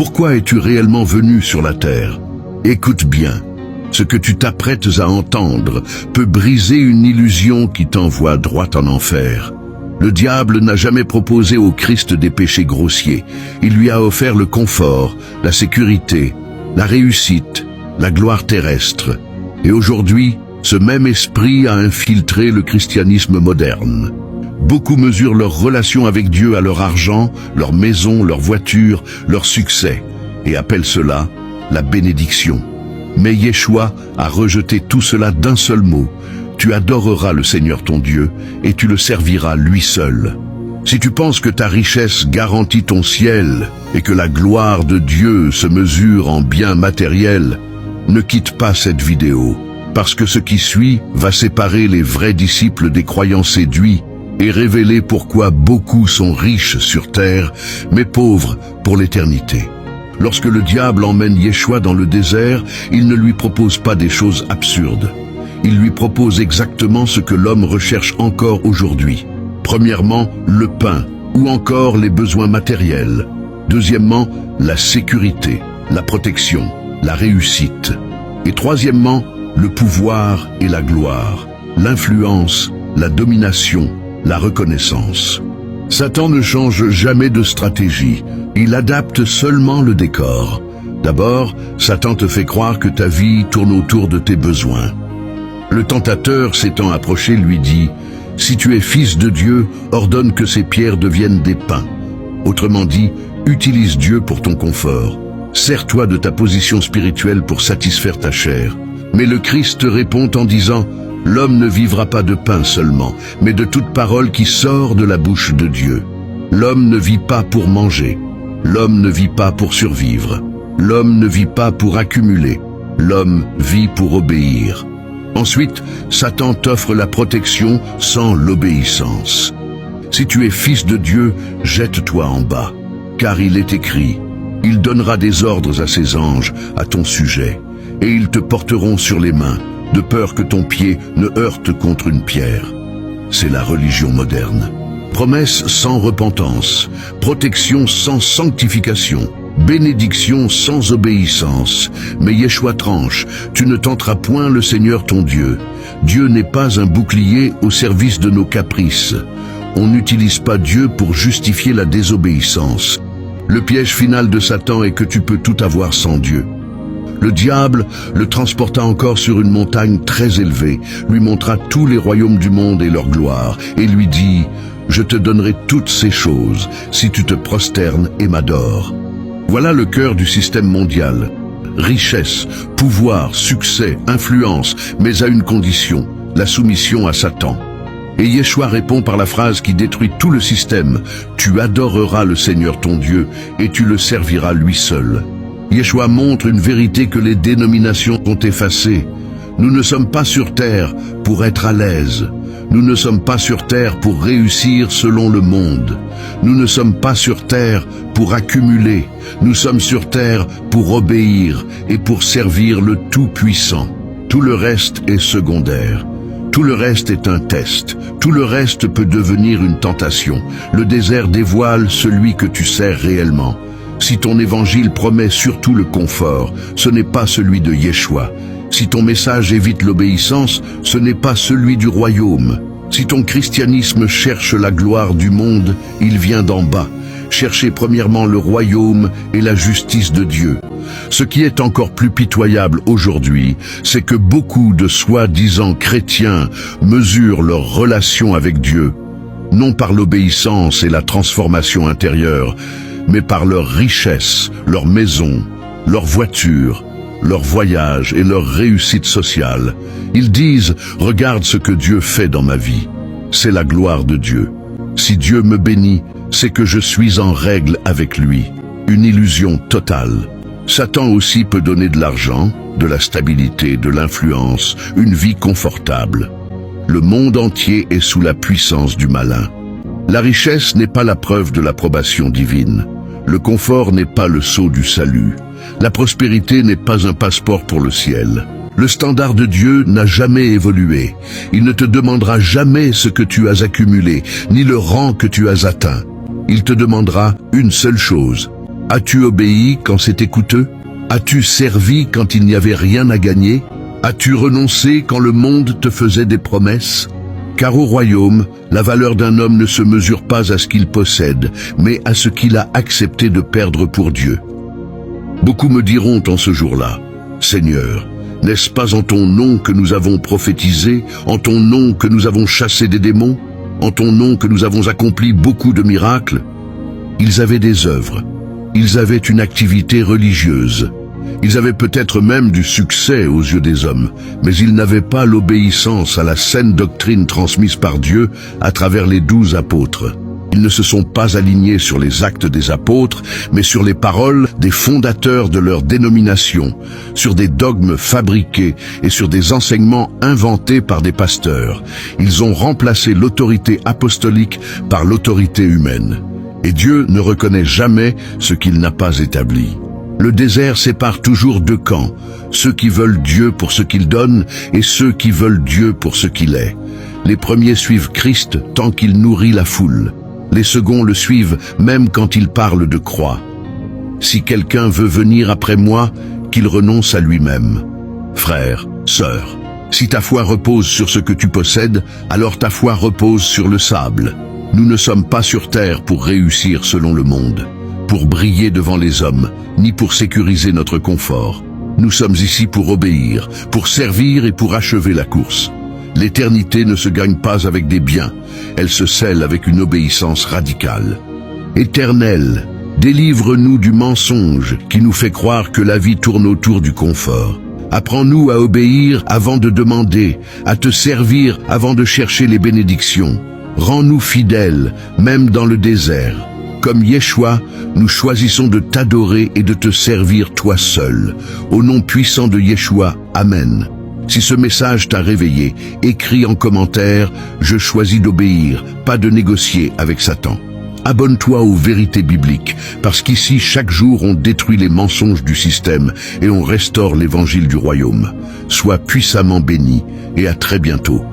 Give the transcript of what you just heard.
Pourquoi es-tu réellement venu sur la terre? Écoute bien. Ce que tu t'apprêtes à entendre peut briser une illusion qui t'envoie droit en enfer. Le diable n'a jamais proposé au Christ des péchés grossiers. Il lui a offert le confort, la sécurité, la réussite, la gloire terrestre. Et aujourd'hui, ce même esprit a infiltré le christianisme moderne. Beaucoup mesurent leur relation avec Dieu à leur argent, leur maison, leur voiture, leur succès, et appellent cela la bénédiction. Mais Yeshua a rejeté tout cela d'un seul mot. Tu adoreras le Seigneur ton Dieu, et tu le serviras lui seul. Si tu penses que ta richesse garantit ton ciel, et que la gloire de Dieu se mesure en biens matériels, ne quitte pas cette vidéo, parce que ce qui suit va séparer les vrais disciples des croyants séduits, et révéler pourquoi beaucoup sont riches sur terre, mais pauvres pour l'éternité. Lorsque le diable emmène Yeshua dans le désert, il ne lui propose pas des choses absurdes. Il lui propose exactement ce que l'homme recherche encore aujourd'hui. Premièrement, le pain, ou encore les besoins matériels. Deuxièmement, la sécurité, la protection, la réussite. Et troisièmement, le pouvoir et la gloire, l'influence, la domination, la reconnaissance. Satan ne change jamais de stratégie, il adapte seulement le décor. D'abord, Satan te fait croire que ta vie tourne autour de tes besoins. Le tentateur, s'étant approché, lui dit « Si tu es fils de Dieu, ordonne que ces pierres deviennent des pains. » Autrement dit, utilise Dieu pour ton confort. Sers-toi de ta position spirituelle pour satisfaire ta chair. Mais le Christ répond en disant « L'homme ne vivra pas de pain seulement, mais de toute parole qui sort de la bouche de Dieu. L'homme ne vit pas pour manger. L'homme ne vit pas pour survivre. L'homme ne vit pas pour accumuler. L'homme vit pour obéir. » Ensuite, Satan t'offre la protection sans l'obéissance. Si tu es fils de Dieu, jette-toi en bas, car il est écrit « Il donnera des ordres à ses anges à ton sujet, et ils te porteront sur les mains, de peur que ton pied ne heurte contre une pierre. » C'est la religion moderne. Promesse sans repentance, protection sans sanctification, bénédiction sans obéissance. Mais Yeshua tranche, tu ne tenteras point le Seigneur ton Dieu. Dieu n'est pas un bouclier au service de nos caprices. On n'utilise pas Dieu pour justifier la désobéissance. Le piège final de Satan est que tu peux tout avoir sans Dieu. Le diable le transporta encore sur une montagne très élevée, lui montra tous les royaumes du monde et leur gloire, et lui dit « Je te donnerai toutes ces choses si tu te prosternes et m'adores. » Voilà le cœur du système mondial. Richesse, pouvoir, succès, influence, mais à une condition, la soumission à Satan. Et Yeshua répond par la phrase qui détruit tout le système « Tu adoreras le Seigneur ton Dieu et tu le serviras lui seul. » Yeshua montre une vérité que les dénominations ont effacée. Nous ne sommes pas sur terre pour être à l'aise. Nous ne sommes pas sur terre pour réussir selon le monde. Nous ne sommes pas sur terre pour accumuler. Nous sommes sur terre pour obéir et pour servir le Tout-Puissant. Tout le reste est secondaire. Tout le reste est un test. Tout le reste peut devenir une tentation. Le désert dévoile celui que tu sers réellement. Si ton évangile promet surtout le confort, ce n'est pas celui de Yeshua. Si ton message évite l'obéissance, ce n'est pas celui du royaume. Si ton christianisme cherche la gloire du monde, il vient d'en bas. Cherchez premièrement le royaume et la justice de Dieu. Ce qui est encore plus pitoyable aujourd'hui, c'est que beaucoup de soi-disant chrétiens mesurent leur relation avec Dieu, non par l'obéissance et la transformation intérieure, mais par leur richesse, leur maison, leur voiture, leur voyage et leur réussite sociale. Ils disent « Regarde ce que Dieu fait dans ma vie. C'est la gloire de Dieu. Si Dieu me bénit, c'est que je suis en règle avec lui. » Une illusion totale. Satan aussi peut donner de l'argent, de la stabilité, de l'influence, une vie confortable. Le monde entier est sous la puissance du malin. La richesse n'est pas la preuve de l'approbation divine. Le confort n'est pas le sceau du salut. La prospérité n'est pas un passeport pour le ciel. Le standard de Dieu n'a jamais évolué. Il ne te demandera jamais ce que tu as accumulé, ni le rang que tu as atteint. Il te demandera une seule chose. As-tu obéi quand c'était coûteux? As-tu servi quand il n'y avait rien à gagner? As-tu renoncé quand le monde te faisait des promesses? Car au royaume, la valeur d'un homme ne se mesure pas à ce qu'il possède, mais à ce qu'il a accepté de perdre pour Dieu. Beaucoup me diront en ce jour-là, « Seigneur, n'est-ce pas en ton nom que nous avons prophétisé, en ton nom que nous avons chassé des démons, en ton nom que nous avons accompli beaucoup de miracles ?» Ils avaient des œuvres, ils avaient une activité religieuse, ils avaient peut-être même du succès aux yeux des hommes, mais ils n'avaient pas l'obéissance à la saine doctrine transmise par Dieu à travers les 12 apôtres. Ils ne se sont pas alignés sur les actes des apôtres, mais sur les paroles des fondateurs de leur dénomination, sur des dogmes fabriqués et sur des enseignements inventés par des pasteurs. Ils ont remplacé l'autorité apostolique par l'autorité humaine. Et Dieu ne reconnaît jamais ce qu'il n'a pas établi. Le désert sépare toujours deux camps, ceux qui veulent Dieu pour ce qu'il donne et ceux qui veulent Dieu pour ce qu'il est. Les premiers suivent Christ tant qu'il nourrit la foule. Les seconds le suivent même quand il parle de croix. Si quelqu'un veut venir après moi, qu'il renonce à lui-même. Frère, sœur, si ta foi repose sur ce que tu possèdes, alors ta foi repose sur le sable. Nous ne sommes pas sur terre pour réussir selon le monde, pour briller devant les hommes, ni pour sécuriser notre confort. Nous sommes ici pour obéir, pour servir et pour achever la course. L'éternité ne se gagne pas avec des biens, elle se scelle avec une obéissance radicale. Éternel, délivre-nous du mensonge qui nous fait croire que la vie tourne autour du confort. Apprends-nous à obéir avant de demander, à te servir avant de chercher les bénédictions. Rends-nous fidèles, même dans le désert. Comme Yeshua, nous choisissons de t'adorer et de te servir toi seul. Au nom puissant de Yeshua, Amen. Si ce message t'a réveillé, écris en commentaire « Je choisis d'obéir, pas de négocier avec Satan ». Abonne-toi aux vérités bibliques, parce qu'ici, chaque jour, on détruit les mensonges du système et on restaure l'évangile du royaume. Sois puissamment béni et à très bientôt.